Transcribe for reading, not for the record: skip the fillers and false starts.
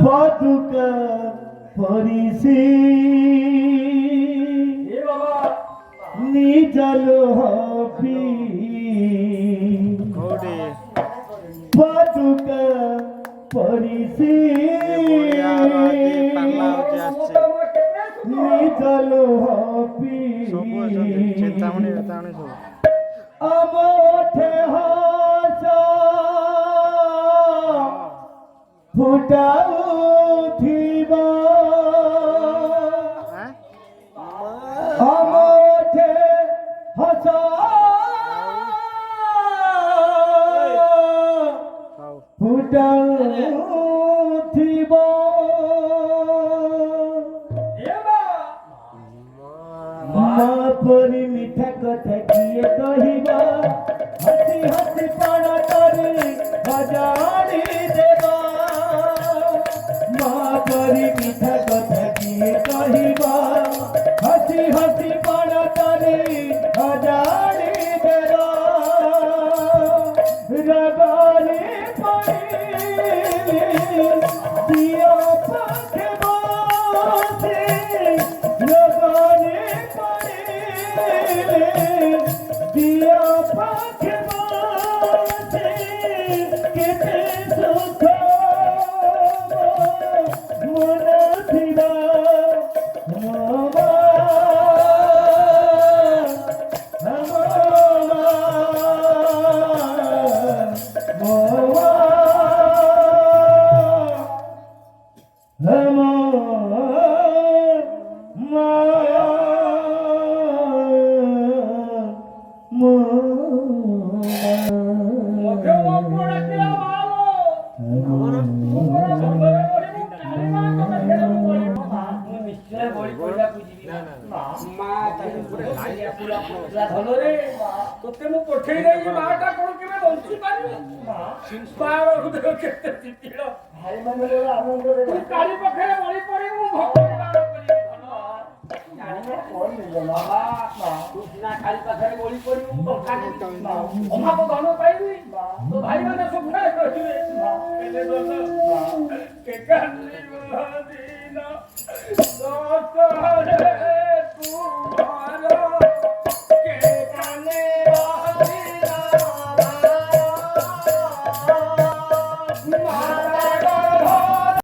पादुका परिसी निजलो हपी पादुका परिसी निजलो हपी अमोठे हासा फुटाउथिबा अमोठे हासा फुटाउथिबा माँ परी मिठा कथा किए कहिबा हसी हसी प्राण करे हजारी देवा माँ परी मिठा कथा किए कहिबा हसी हसी प्राण करे हजारी देवा रगारी परी दिया पाखे बासे रगारी दिया पाखे बासे केते सुख मन थिबा मामा তোতে মু পঠেই দেই মাটা কোন কেবে বঞ্চি পারি পার হৃদয় কেতে চিতিল ভাই মানে আনন্দ রে কালি পখরে বলি পড়ি মু ভক্তি বার করি জানি না কোন মিলো বাবা না কালি পখরে বলি পড়ি মু কালি অভাব ধন পাইবি তো ভাই মানে সুখে রহিবে এলে দোষ কে কালি দিনা দোষ